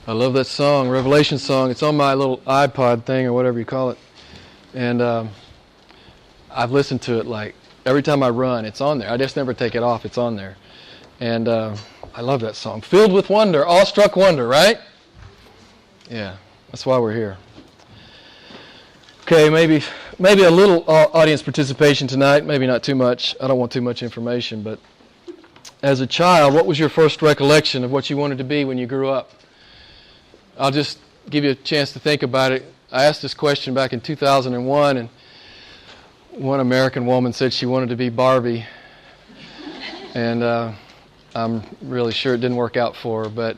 I love that song, Revelation song. It's on my little iPod thing or whatever you call it. And I've listened to it like every time I run. It's on there. I just never take it off. It's on there. And I love that song. Filled with wonder, awestruck wonder, right? Yeah, that's why we're here. Okay, maybe a little audience participation tonight. Maybe not too much. I don't want too much information. But as a child, what was your first recollection of what you wanted to be when you grew up? I'll just give you a chance to think about it. I asked this question back in 2001, and one American woman said she wanted to be Barbie. And I'm really sure it didn't work out for her. But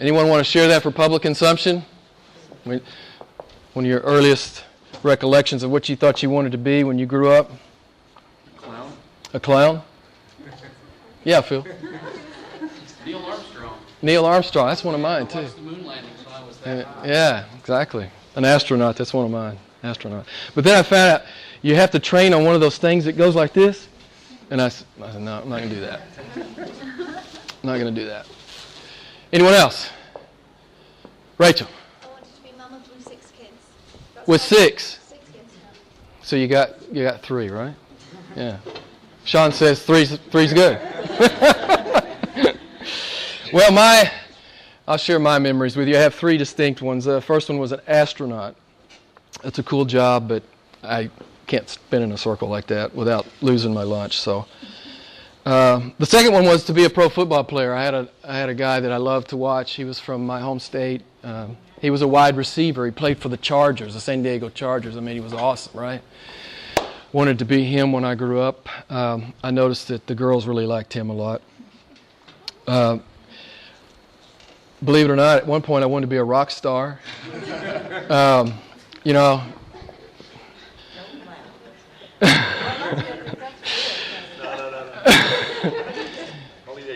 anyone want to share that for public consumption? One of your earliest recollections of what you thought you wanted to be when you grew up? A clown. A clown? Yeah, Phil. Neil Armstrong. Neil Armstrong, that's one of mine, too. I watched the moon landings when I was that high. Yeah, exactly. An astronaut, that's one of mine. Astronaut. But then I found out you have to train on one of those things that goes like this. And I said, no, I'm not going to do that. I'm not going to do that. Anyone else? Rachel. I wanted to be mum of 6 kids. With 6? 6 kids. So you got 3, right? Yeah. Sean says three's good. Well, I'll share my memories with you. I have 3 distinct ones. The first one was an astronaut. That's a cool job, but I can't spin in a circle like that without losing my lunch. So, the second one was to be a pro football player. I had a guy that I loved to watch. He was from my home state. He was a wide receiver. He played for the Chargers, the San Diego Chargers. I mean, he was awesome, right? Wanted to be him when I grew up. I noticed that the girls really liked him a lot. Believe it or not, at one point I wanted to be a rock star. You know.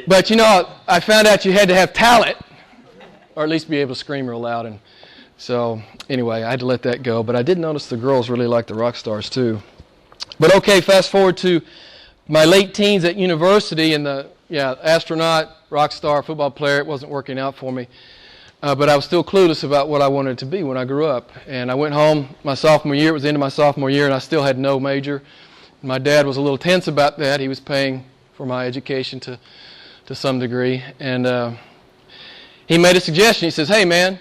But you know, I found out you had to have talent, or at least be able to scream real loud. And so, anyway, I had to let that go. But I did notice the girls really liked the rock stars too. But okay, fast forward to my late teens at university, and astronaut, rock star, football player, it wasn't working out for me. But I was still clueless about what I wanted to be when I grew up. And I went home my sophomore year. It was the end of my sophomore year, and I still had no major. My dad was a little tense about that. He was paying for my education to some degree. And he made a suggestion. He says, hey, man,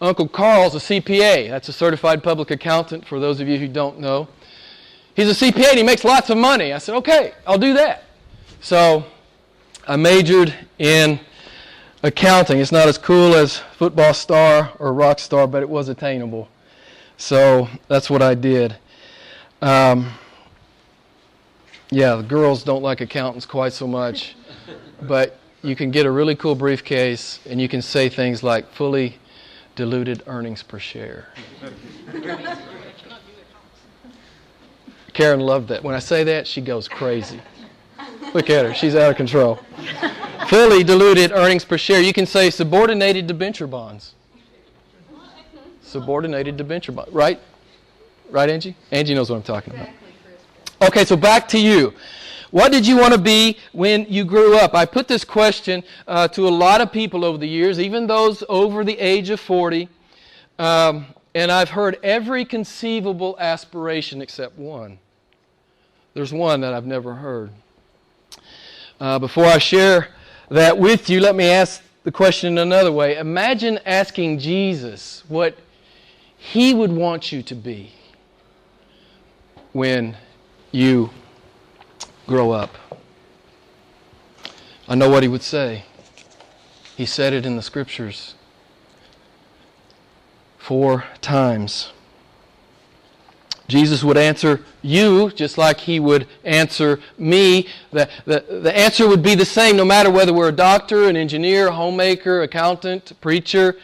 Uncle Carl's a CPA. That's a certified public accountant, for those of you who don't know. He's a CPA, and he makes lots of money. I said, okay, I'll do that. So I majored in accounting. It's not as cool as football star or rock star, but it was attainable. So that's what I did. The girls don't like accountants quite so much, but you can get a really cool briefcase, and you can say things like fully diluted earnings per share. Karen loved that. When I say that, she goes crazy. Look at her. She's out of control. Fully diluted earnings per share. You can say subordinated debenture bonds. Subordinated debenture bonds. Right? Right, Angie? Angie knows what I'm talking about. Okay, so back to you. What did you want to be when you grew up? I put this question to a lot of people over the years, even those over the age of 40. And I've heard every conceivable aspiration except one. There's one that I've never heard. Before I share that with you, let me ask the question in another way. Imagine asking Jesus what He would want you to be when you grow up. I know what He would say. He said it in the Scriptures 4 times. Jesus would answer you just like He would answer me. The answer would be the same no matter whether we're a doctor, an engineer, a homemaker, accountant, a preacher.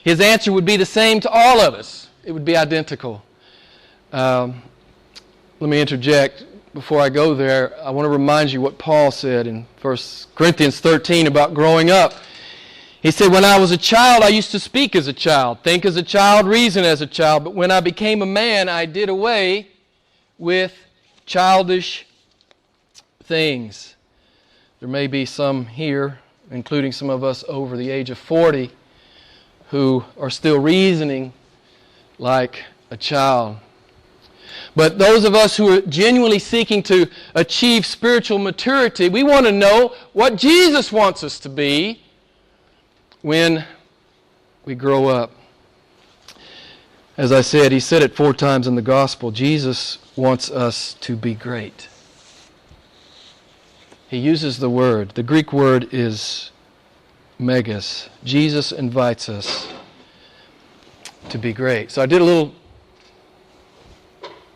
His answer would be the same to all of us. It would be identical. Let me interject. Before I go there, I want to remind you what Paul said in 1 Corinthians 13 about growing up. He said, when I was a child, I used to speak as a child, think as a child, reason as a child. But when I became a man, I did away with childish things. There may be some here including some of us over the age of 40 who are still reasoning like a child. But those of us who are genuinely seeking to achieve spiritual maturity, we want to know what Jesus wants us to be when we grow up. As I said, he said it 4 times in the gospel. Jesus wants us to be great. He uses the word. The Greek word is megas. Jesus invites us to be great. So I did a little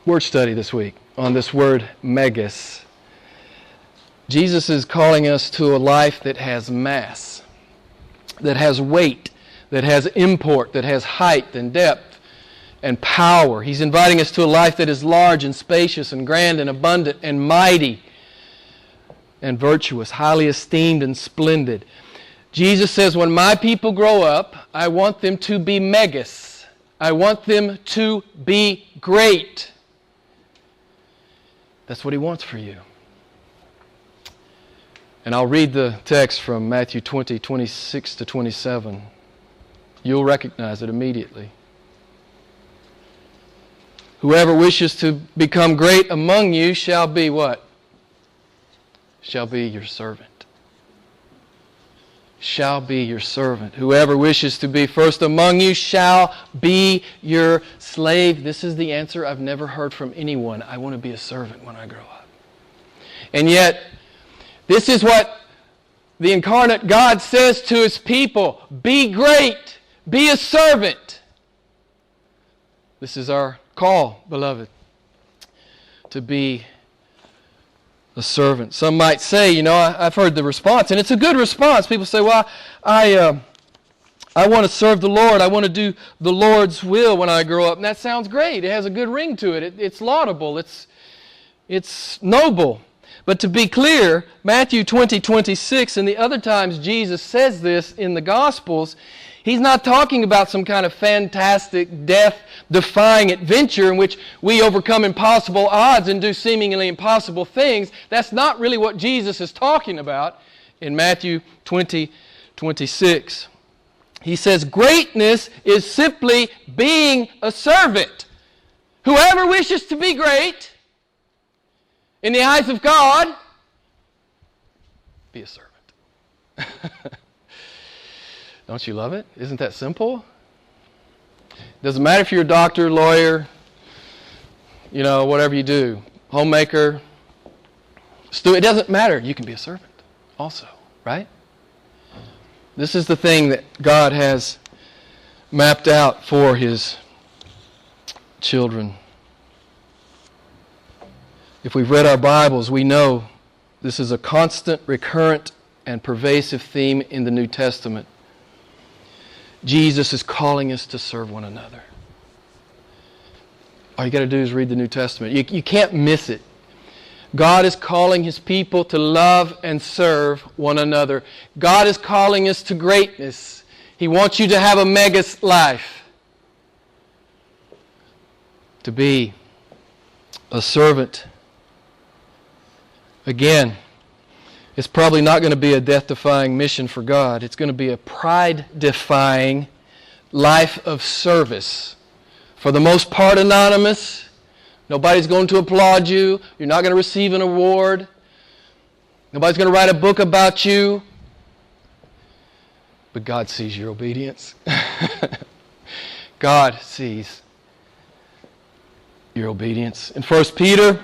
word study this week on this word megas. Jesus is calling us to a life that has mass, that has weight, that has import, that has height and depth and power. He's inviting us to a life that is large and spacious and grand and abundant and mighty and virtuous, highly esteemed and splendid. Jesus says, when my people grow up, I want them to be megas. I want them to be great. That's what he wants for you. And I'll read the text from Matthew 20, 26 to 27. You'll recognize it immediately. Whoever wishes to become great among you shall be what? Shall be your servant. Shall be your servant. Whoever wishes to be first among you shall be your slave. This is the answer I've never heard from anyone. I want to be a servant when I grow up. And yet, this is what the incarnate God says to His people. Be great. Be a servant. This is our call, beloved, to be a servant. Some might say, I've heard the response, and it's a good response. People say, well, I want to serve the Lord. I want to do the Lord's will when I grow up. And that sounds great. It has a good ring to it. It's laudable. It's noble. But to be clear, Matthew 20, 26, and the other times Jesus says this in the Gospels, He's not talking about some kind of fantastic, death-defying adventure in which we overcome impossible odds and do seemingly impossible things. That's not really what Jesus is talking about in Matthew 20, 26. He says, greatness is simply being a servant. Whoever wishes to be great in the eyes of God, be a servant. Don't you love it? Isn't that simple? Doesn't matter if you're a doctor, lawyer, whatever you do, homemaker, it doesn't matter. You can be a servant also, right? This is the thing that God has mapped out for His children. If we've read our Bibles, we know this is a constant, recurrent, and pervasive theme in the New Testament. Jesus is calling us to serve one another. All you got to do is read the New Testament. You can't miss it. God is calling His people to love and serve one another. God is calling us to greatness. He wants you to have a mega life. To be a servant. Again, it's probably not going to be a death-defying mission for God. It's going to be a pride-defying life of service. For the most part, anonymous. Nobody's going to applaud you. You're not going to receive an award. Nobody's going to write a book about you. But God sees your obedience. God sees your obedience. In 1 Peter,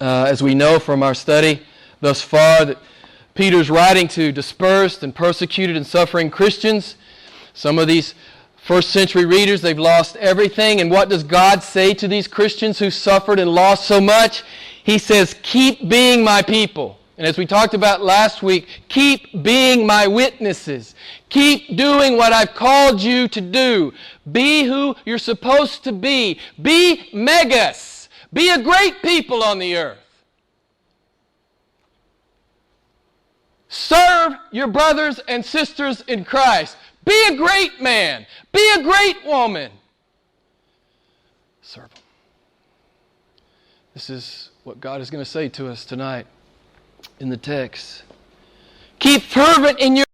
as we know from our study thus far, that Peter's writing to dispersed and persecuted and suffering Christians. Some of these first century readers, they've lost everything. And what does God say to these Christians who suffered and lost so much? He says, keep being my people. And as we talked about last week, keep being my witnesses. Keep doing what I've called you to do. Be who you're supposed to be. Be megas. Be a great people on the earth. Serve your brothers and sisters in Christ. Be a great man. Be a great woman. Serve them. This is what God is going to say to us tonight in the text. Keep be fervent in your